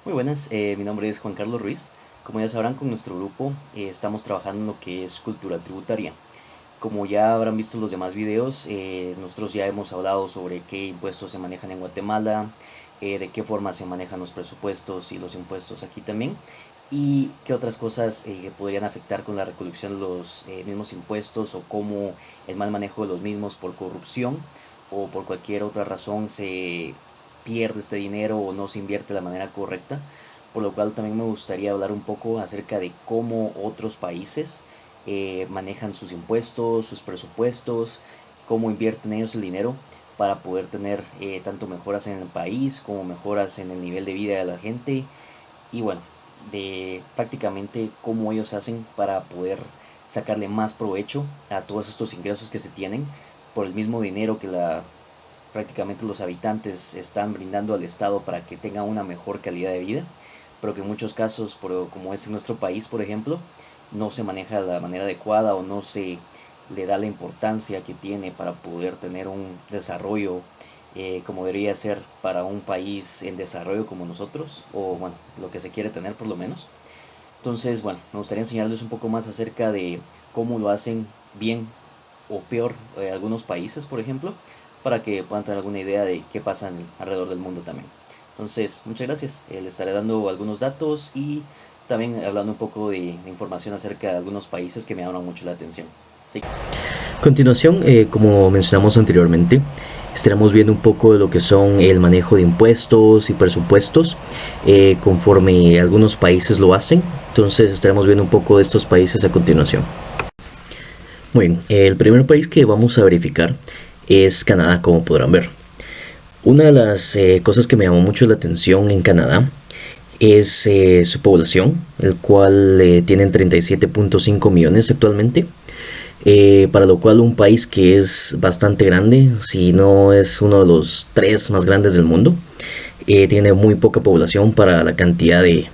Muy buenas, mi nombre es Juan Carlos Ruiz. Como ya sabrán, con nuestro grupo estamos trabajando en lo que es cultura tributaria. Como ya habrán visto en los demás videos, nosotros ya hemos hablado sobre qué impuestos se manejan en Guatemala, de qué forma se manejan los presupuestos y los impuestos aquí también, y qué otras cosas que podrían afectar con la recolección de los mismos impuestos o cómo el mal manejo de los mismos por corrupción o por cualquier otra razón se pierde este dinero o no se invierte de la manera correcta, por lo cual también me gustaría hablar un poco acerca de cómo otros países manejan sus impuestos, sus presupuestos, cómo invierten ellos el dinero para poder tener tanto mejoras en el país como mejoras en el nivel de vida de la gente y bueno, de prácticamente cómo ellos hacen para poder sacarle más provecho a todos estos ingresos que se tienen por el mismo dinero que prácticamente los habitantes están brindando al Estado para que tenga una mejor calidad de vida, pero que en muchos casos, como es en nuestro país, por ejemplo, no se maneja de la manera adecuada o no se le da la importancia que tiene para poder tener un desarrollo como debería ser para un país en desarrollo como nosotros, o bueno, lo que se quiere tener por lo menos. Entonces, bueno, me gustaría enseñarles un poco más acerca de cómo lo hacen bien o peor algunos países, por ejemplo, para que puedan tener alguna idea de qué pasa alrededor del mundo también. Entonces, muchas gracias. Les estaré dando algunos datos y también hablando un poco de información acerca de algunos países que me llaman mucho la atención. Sí. A continuación, como mencionamos anteriormente, estaremos viendo un poco de lo que son el manejo de impuestos y presupuestos conforme algunos países lo hacen. Entonces estaremos viendo un poco de estos países a continuación. Muy bien, el primer país que vamos a verificar es Canadá, como podrán ver. Una de las cosas que me llamó mucho la atención en Canadá es su población, el cual tienen 37.5 millones actualmente. Para lo cual un país que es bastante grande, si no es uno de los 3 más grandes del mundo, tiene muy poca población para la cantidad de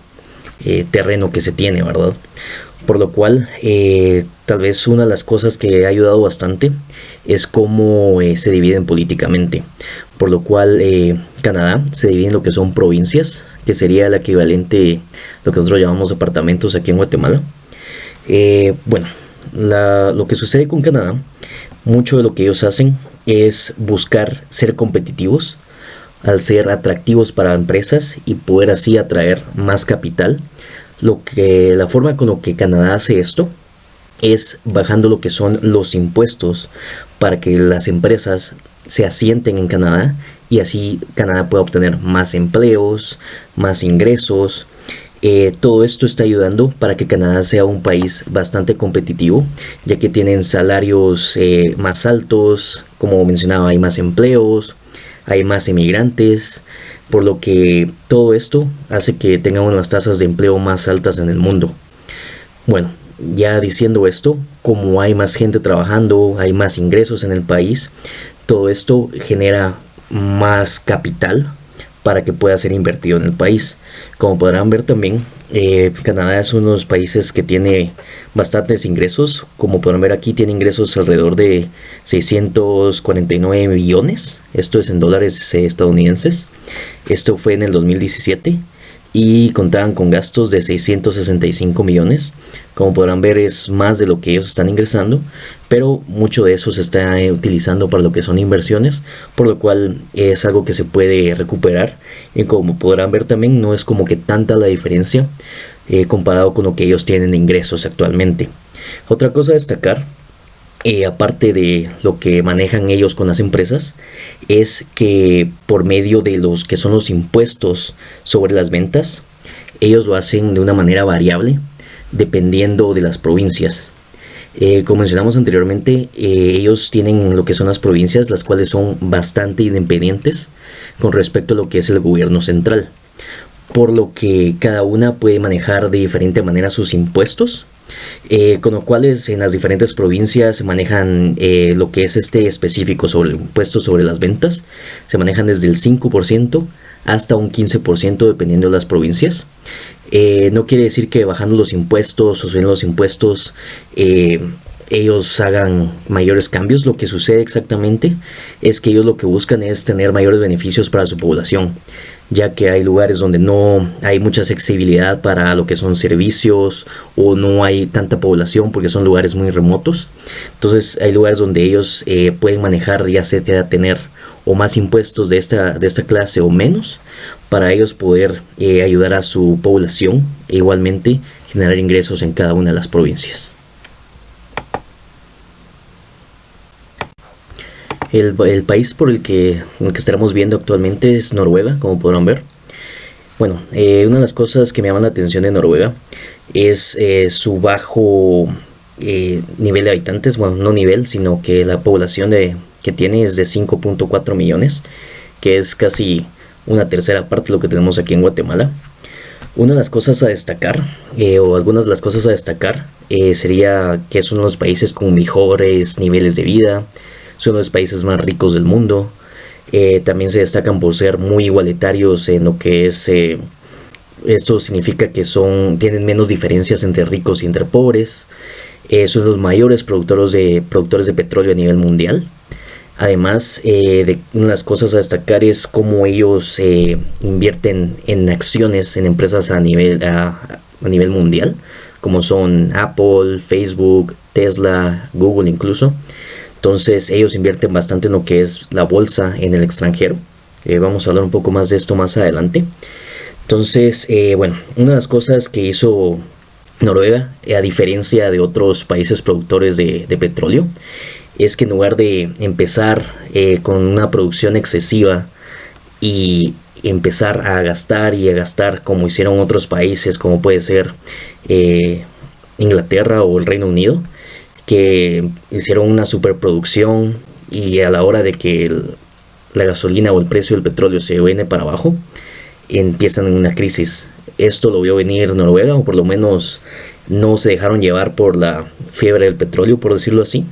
terreno que se tiene, ¿verdad? Por lo cual, tal vez una de las cosas que ha ayudado bastante es cómo se dividen políticamente. Por lo cual, Canadá se divide en lo que son provincias, que sería el equivalente a lo que nosotros llamamos departamentos aquí en Guatemala. Bueno, lo que sucede con Canadá, mucho de lo que ellos hacen es buscar ser competitivos al ser atractivos para empresas y poder así atraer más capital. La forma con lo que Canadá hace esto es bajando lo que son los impuestos para que las empresas se asienten en Canadá y así Canadá pueda obtener más empleos, más ingresos. Todo esto está ayudando para que Canadá sea un país bastante competitivo, ya que tienen salarios más altos, como mencionaba, hay más empleos, hay más emigrantes, por lo que todo esto hace que tengan las tasas de empleo más altas en el mundo. Bueno, ya diciendo esto, como hay más gente trabajando, hay más ingresos en el país, todo esto genera más capital para que pueda ser invertido en el país. Como podrán ver también, Canadá es uno de los países que tiene bastantes ingresos. Como podrán ver aquí, tiene ingresos alrededor de 649 millones. Esto es en dólares estadounidenses. Esto fue en el 2017 y contaban con gastos de 665 millones. Como podrán ver, es más de lo que ellos están ingresando, pero mucho de eso se está utilizando para lo que son inversiones, por lo cual es algo que se puede recuperar. Y como podrán ver también, no es como que tanta la diferencia comparado con lo que ellos tienen de ingresos actualmente. Otra cosa a destacar, aparte de lo que manejan ellos con las empresas, es que por medio de los que son los impuestos sobre las ventas, ellos lo hacen de una manera variable dependiendo de las provincias. Como mencionamos anteriormente, ellos tienen lo que son las provincias, las cuales son bastante independientes con respecto a lo que es el gobierno central, por lo que cada una puede manejar de diferente manera sus impuestos, con lo cual en las diferentes provincias se manejan lo que es específico sobre el impuesto sobre las ventas. Se manejan desde el 5% hasta un 15% dependiendo de las provincias. No quiere decir que bajando los impuestos o subiendo los impuestos ellos hagan mayores cambios. Lo que sucede exactamente es que ellos lo que buscan es tener mayores beneficios para su población, ya que hay lugares donde no hay mucha accesibilidad para lo que son servicios o no hay tanta población porque son lugares muy remotos. Entonces hay lugares donde ellos pueden manejar, ya sea tener o más impuestos de esta clase o menos, para ellos poder ayudar a su población e igualmente generar ingresos en cada una de las provincias. El país por el que estaremos viendo actualmente es Noruega, como podrán ver. Bueno, una de las cosas que me llaman la atención de Noruega es su bajo nivel de habitantes. Bueno, no nivel, sino que la población que tiene es de 5.4 millones, que es casi una tercera parte de lo que tenemos aquí en Guatemala. Una de las cosas a destacar, o algunas de las cosas a destacar, sería que es uno de los países con mejores niveles de vida. Son los países más ricos del mundo. También se destacan por ser muy igualitarios en lo que es... esto significa que tienen menos diferencias entre ricos y entre pobres. Son los mayores productores de petróleo a nivel mundial. Además, una de las cosas a destacar es cómo ellos invierten en acciones en empresas a nivel mundial, como son Apple, Facebook, Tesla, Google incluso. Entonces ellos invierten bastante en lo que es la bolsa en el extranjero. Vamos a hablar un poco más de esto más adelante. Entonces, bueno, una de las cosas que hizo Noruega, a diferencia de otros países productores de petróleo, es que en lugar de empezar con una producción excesiva y empezar a gastar como hicieron otros países, como puede ser Inglaterra o el Reino Unido, que hicieron una superproducción y a la hora de que la gasolina o el precio del petróleo se viene para abajo, empiezan en una crisis. Esto lo vio venir Noruega, o por lo menos no se dejaron llevar por la fiebre del petróleo, por decirlo así.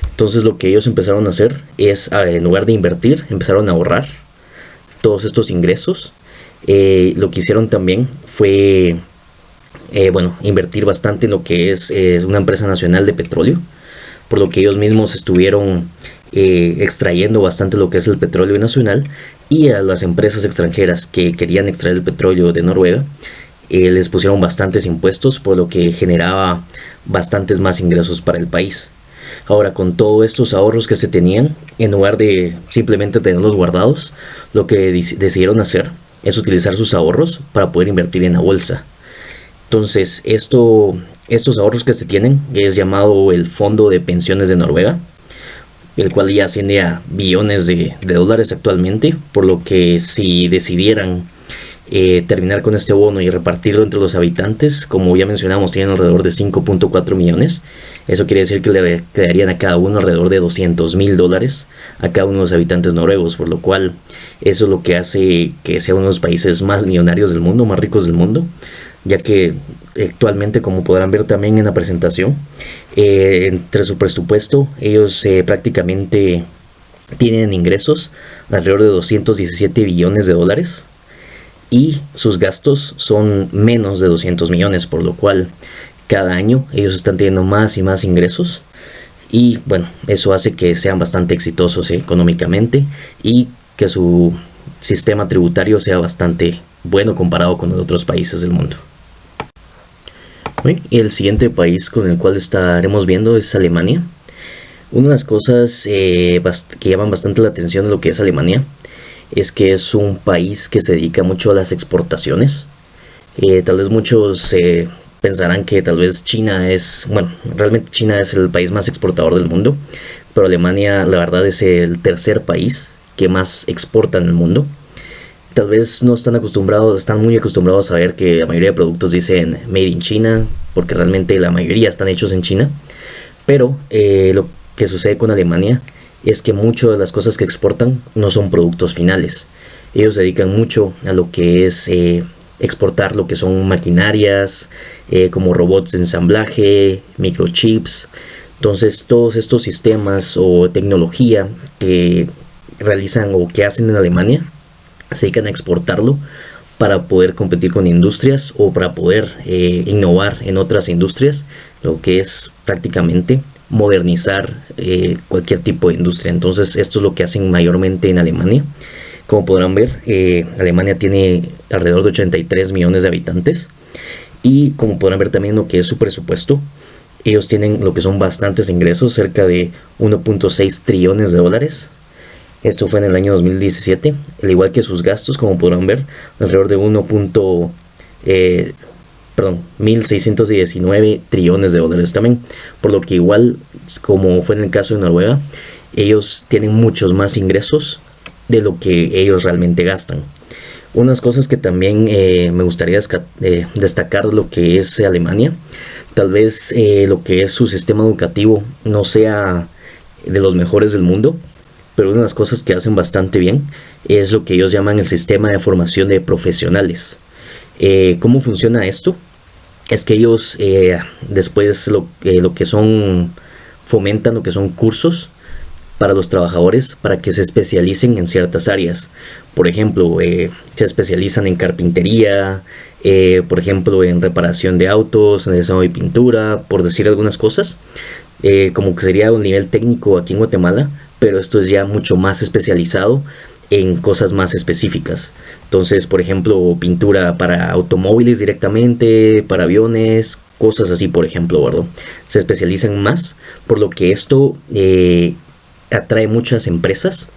Entonces lo que ellos empezaron a hacer es, en lugar de invertir, empezaron a ahorrar todos estos ingresos. Lo que hicieron también fue invertir bastante en lo que es una empresa nacional de petróleo, por lo que ellos mismos estuvieron extrayendo bastante lo que es el petróleo nacional, y a las empresas extranjeras que querían extraer el petróleo de Noruega les pusieron bastantes impuestos, por lo que generaba bastantes más ingresos para el país. Ahora, con todos estos ahorros que se tenían, en lugar de simplemente tenerlos guardados, lo que decidieron hacer es utilizar sus ahorros para poder invertir en la bolsa. Entonces, estos ahorros que se tienen es llamado el Fondo de Pensiones de Noruega, el cual ya asciende a billones de dólares actualmente, por lo que si decidieran terminar con este bono y repartirlo entre los habitantes, como ya mencionamos, tienen alrededor de 5.4 millones. Eso quiere decir que le quedarían a cada uno alrededor de $200,000 a cada uno de los habitantes noruegos, por lo cual eso es lo que hace que sea uno de los países más millonarios del mundo, más ricos del mundo, ya que actualmente, como podrán ver también en la presentación, entre su presupuesto ellos prácticamente tienen ingresos alrededor de 217 billones de dólares y sus gastos son menos de 200 millones, por lo cual cada año ellos están teniendo más y más ingresos, y bueno, eso hace que sean bastante exitosos económicamente y que su sistema tributario sea bastante bueno comparado con los otros países del mundo. Y el siguiente país con el cual estaremos viendo es Alemania. Una de las cosas que llaman bastante la atención de lo que es Alemania es que es un país que se dedica mucho a las exportaciones. Tal vez muchos pensarán que tal vez realmente China es el país más exportador del mundo, pero Alemania, la verdad, es el tercer país que más exporta en el mundo. Tal vez no están muy acostumbrados a ver que la mayoría de productos dicen Made in China, porque realmente la mayoría están hechos en China. Pero lo que sucede con Alemania es que muchas de las cosas que exportan no son productos finales. Ellos se dedican mucho a lo que es exportar lo que son maquinarias, como robots de ensamblaje, microchips. Entonces todos estos sistemas o tecnología que realizan o que hacen en Alemania se dedican a exportarlo para poder competir con industrias o para poder innovar en otras industrias, lo que es prácticamente modernizar cualquier tipo de industria. Entonces esto es lo que hacen mayormente en Alemania. Como podrán ver, Alemania tiene alrededor de 83 millones de habitantes. Y como podrán ver también lo que es su presupuesto, ellos tienen lo que son bastantes ingresos, cerca de 1.6 trillones de dólares. Esto fue en el año 2017, al igual que sus gastos, como podrán ver, alrededor de 1.619 trillones de dólares también. Por lo que igual, como fue en el caso de Noruega, ellos tienen muchos más ingresos de lo que ellos realmente gastan. Unas cosas que también me gustaría destacar lo que es Alemania. Tal vez lo que es su sistema educativo no sea de los mejores del mundo, pero una de las cosas que hacen bastante bien es lo que ellos llaman el sistema de formación de profesionales. ¿Cómo funciona esto? Es que ellos después lo que son fomentan lo que son cursos para los trabajadores para que se especialicen en ciertas áreas. Por ejemplo, se especializan en carpintería, por ejemplo en reparación de autos, en diseño y pintura, por decir algunas cosas, como que sería un nivel técnico aquí en Guatemala, pero esto es ya mucho más especializado en cosas más específicas. Entonces, por ejemplo, pintura para automóviles directamente, para aviones, cosas así, por ejemplo, ¿verdad? Se especializan más, por lo que esto atrae muchas empresas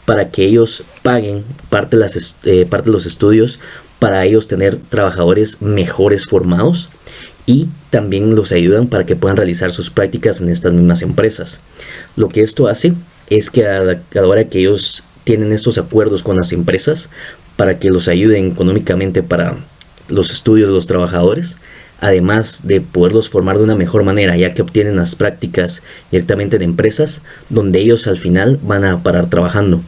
para que ellos paguen parte de los estudios para ellos tener trabajadores mejores formados, y también los ayudan para que puedan realizar sus prácticas en estas mismas empresas. Lo que esto hace es que a la hora que ellos tienen estos acuerdos con las empresas para que los ayuden económicamente para los estudios de los trabajadores, además de poderlos formar de una mejor manera, ya que obtienen las prácticas directamente de empresas donde ellos al final van a parar trabajando.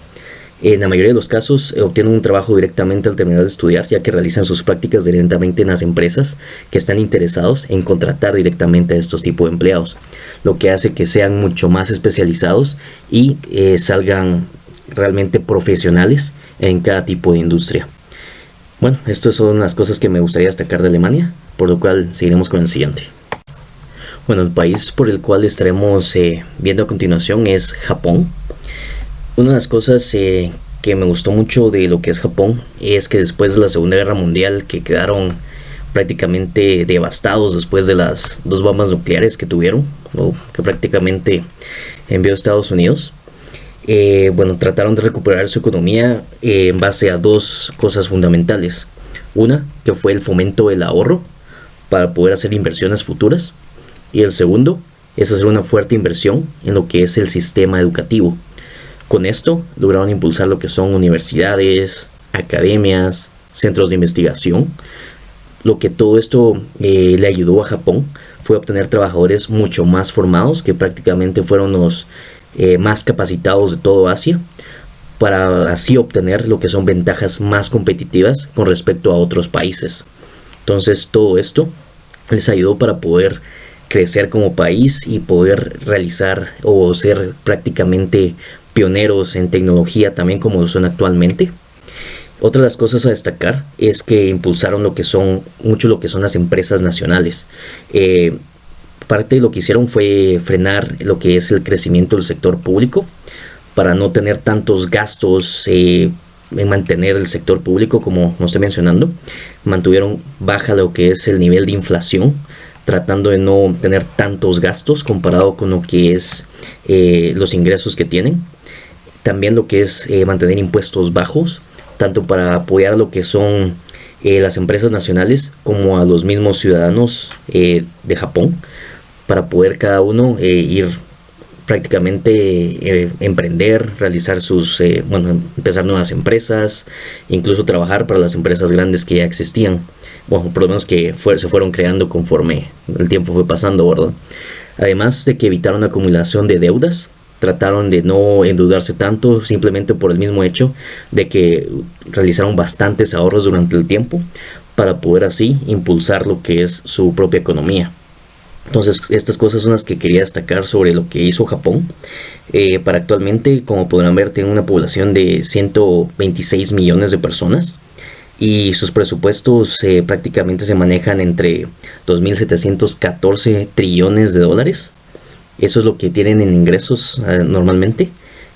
En la mayoría de los casos obtienen un trabajo directamente al terminar de estudiar, ya que realizan sus prácticas directamente en las empresas que están interesados en contratar directamente a estos tipos de empleados, lo que hace que sean mucho más especializados y salgan realmente profesionales en cada tipo de industria. Bueno, estas son las cosas que me gustaría destacar de Alemania, por lo cual seguiremos con el siguiente. Bueno, el país por el cual estaremos viendo a continuación es Japón. Una de las cosas que me gustó mucho de lo que es Japón es que después de la Segunda Guerra Mundial, que quedaron prácticamente devastados después de las 2 bombas nucleares que tuvieron, o que prácticamente envió a Estados Unidos, trataron de recuperar su economía en base a 2 cosas fundamentales. Una, que fue el fomento del ahorro para poder hacer inversiones futuras, y el segundo es hacer una fuerte inversión en lo que es el sistema educativo. Con esto lograron impulsar lo que son universidades, academias, centros de investigación. Lo que todo esto le ayudó a Japón fue obtener trabajadores mucho más formados, que prácticamente fueron los más capacitados de todo Asia, para así obtener lo que son ventajas más competitivas con respecto a otros países. Entonces todo esto les ayudó para poder crecer como país y poder realizar o ser prácticamente pioneros en tecnología también, como lo son actualmente. Otra de las cosas a destacar es que impulsaron mucho lo que son las empresas nacionales. Parte de lo que hicieron fue frenar lo que es el crecimiento del sector público para no tener tantos gastos en mantener el sector público, como nos estoy mencionando. Mantuvieron baja lo que es el nivel de inflación, tratando de no tener tantos gastos comparado con lo que es los ingresos que tienen. También lo que es mantener impuestos bajos, tanto para apoyar lo que son las empresas nacionales como a los mismos ciudadanos de Japón, para poder cada uno ir prácticamente emprender, realizar empezar nuevas empresas, incluso trabajar para las empresas grandes que ya existían. Bueno, por lo menos que se fueron creando conforme el tiempo fue pasando, ¿verdad? Además de que evitaron la acumulación de deudas, trataron de no endeudarse tanto, simplemente por el mismo hecho de que realizaron bastantes ahorros durante el tiempo para poder así impulsar lo que es su propia economía. Entonces, estas cosas son las que quería destacar sobre lo que hizo Japón. Para actualmente, como podrán ver, tiene una población de 126 millones de personas, y sus presupuestos prácticamente se manejan entre 2.714 trillones de dólares. Eso es lo que tienen en ingresos normalmente,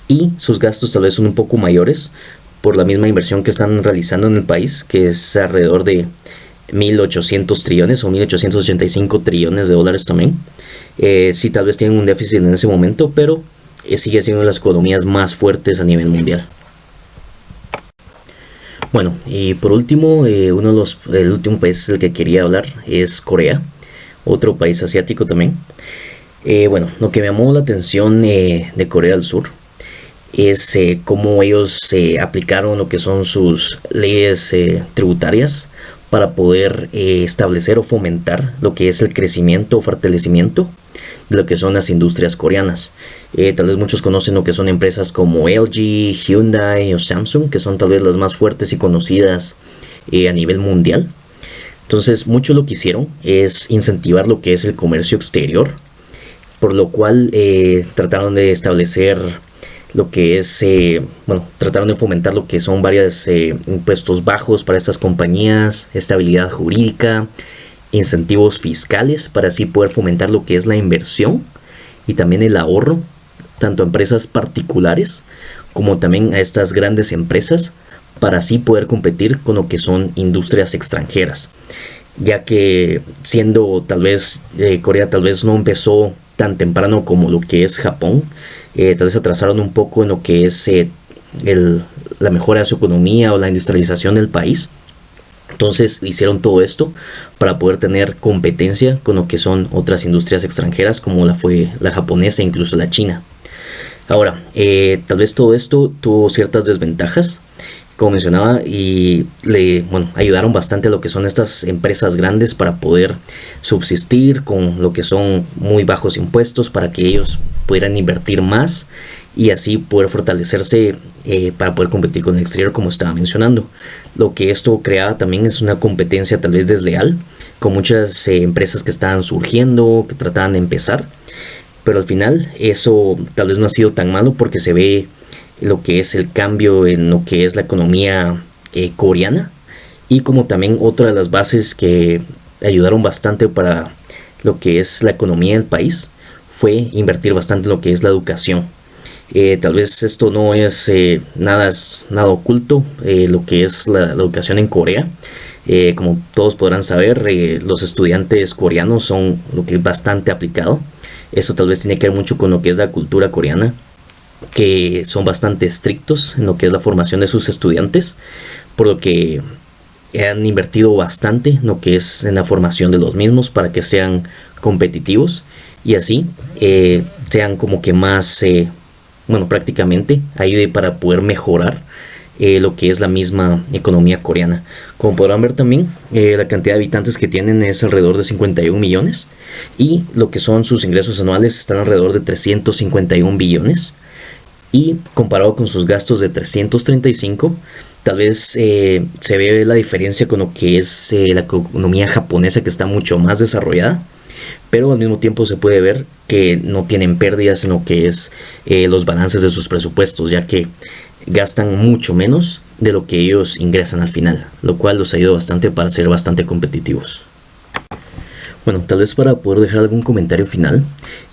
y sus gastos tal vez son un poco mayores por la misma inversión que están realizando en el país, que es alrededor de 1.800 trillones o 1.885 trillones de dólares también. Sí, tal vez tienen un déficit en ese momento, pero sigue siendo de las economías más fuertes a nivel mundial. Bueno, y por último, el último país del que quería hablar es Corea, otro país asiático también. Bueno, lo que me llamó la atención de Corea del Sur es cómo ellos aplicaron lo que son sus leyes tributarias para poder establecer o fomentar lo que es el crecimiento o fortalecimiento de lo que son las industrias coreanas. Tal vez muchos conocen lo que son empresas como LG, Hyundai o Samsung, que son tal vez las más fuertes y conocidas a nivel mundial. Entonces, muchos lo que hicieron es incentivar lo que es el comercio exterior, por lo cual trataron de establecer lo que es, trataron de fomentar lo que son varios impuestos bajos para estas compañías, estabilidad jurídica, incentivos fiscales para así poder fomentar lo que es la inversión y también el ahorro, tanto a empresas particulares como también a estas grandes empresas, para así poder competir con lo que son industrias extranjeras, ya que siendo tal vez Corea tal vez no empezó tan temprano como lo que es Japón, tal vez atrasaron un poco en lo que es la mejora de su economía o la industrialización del país. Entonces hicieron todo esto para poder tener competencia con lo que son otras industrias extranjeras como fue la japonesa e incluso la china. Ahora, tal vez todo esto tuvo ciertas desventajas, como mencionaba, y ayudaron bastante a lo que son estas empresas grandes para poder subsistir con lo que son muy bajos impuestos, para que ellos pudieran invertir más y así poder fortalecerse para poder competir con el exterior, como estaba mencionando. Lo que esto creaba también es una competencia tal vez desleal con muchas empresas que estaban surgiendo, que trataban de empezar, pero al final eso tal vez no ha sido tan malo, porque se ve lo que es el cambio en lo que es la economía coreana, y como también otra de las bases que ayudaron bastante para lo que es la economía del país fue invertir bastante en lo que es la educación. Tal vez esto no es nada oculto, lo que es la educación en Corea. Como todos podrán saber, los estudiantes coreanos son lo que es bastante aplicado. Eso tal vez tiene que ver mucho con lo que es la cultura coreana, que son bastante estrictos en lo que es la formación de sus estudiantes, por lo que han invertido bastante en lo que es en la formación de los mismos para que sean competitivos y así sean como que más, prácticamente ayude para poder mejorar lo que es la misma economía coreana. Como podrán ver también, la cantidad de habitantes que tienen es alrededor de 51 millones y lo que son sus ingresos anuales están alrededor de 351 billones. Y comparado con sus gastos de 335, tal vez se ve la diferencia con lo que es la economía japonesa, que está mucho más desarrollada, pero al mismo tiempo se puede ver que no tienen pérdidas en lo que es los balances de sus presupuestos, ya que gastan mucho menos de lo que ellos ingresan al final, lo cual los ayuda bastante para ser bastante competitivos. Bueno, tal vez para poder dejar algún comentario final,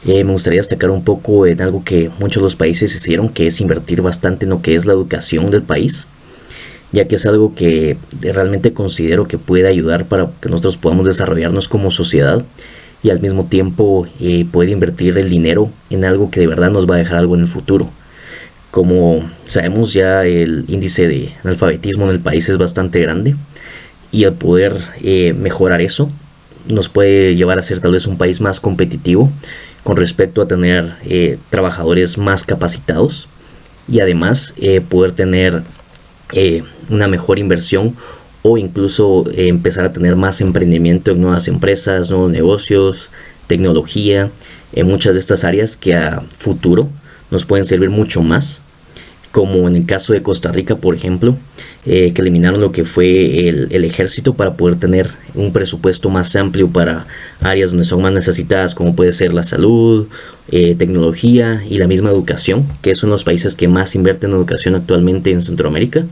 me gustaría destacar un poco en algo que muchos de los países hicieron, que es invertir bastante en lo que es la educación del país, ya que es algo que realmente considero que puede ayudar para que nosotros podamos desarrollarnos como sociedad y al mismo tiempo poder invertir el dinero en algo que de verdad nos va a dejar algo en el futuro. Como sabemos, ya el índice de analfabetismo en el país es bastante grande, y al poder mejorar eso nos puede llevar a ser tal vez un país más competitivo con respecto a tener trabajadores más capacitados, y además poder tener una mejor inversión o incluso empezar a tener más emprendimiento en nuevas empresas, nuevos negocios, tecnología, en muchas de estas áreas que a futuro nos pueden servir mucho más, como en el caso de Costa Rica, por ejemplo, que eliminaron lo que fue el ejército para poder tener un presupuesto más amplio para áreas donde son más necesitadas, como puede ser la salud, tecnología y la misma educación, que es uno de los países que más invierten en educación actualmente en Centroamérica.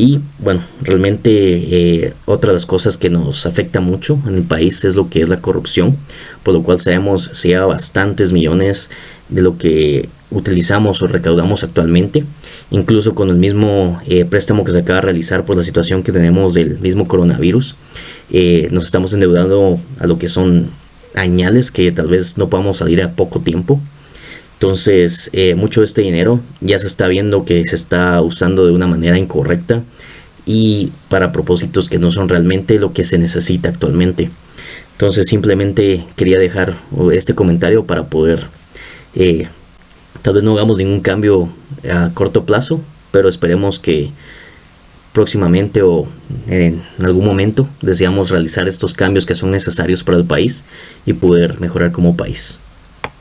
Y bueno, realmente otra de las cosas que nos afecta mucho en el país es lo que es la corrupción, por lo cual sabemos se lleva bastantes millones de lo que utilizamos o recaudamos actualmente, incluso con el mismo préstamo que se acaba de realizar por la situación que tenemos del mismo coronavirus. Nos estamos endeudando a lo que son añales que tal vez no podamos salir a poco tiempo. Entonces, mucho de este dinero ya se está viendo que se está usando de una manera incorrecta y para propósitos que no son realmente lo que se necesita actualmente. Entonces, simplemente quería dejar este comentario para poder, tal vez no hagamos ningún cambio a corto plazo, pero esperemos que próximamente o en algún momento deseamos realizar estos cambios que son necesarios para el país y poder mejorar como país.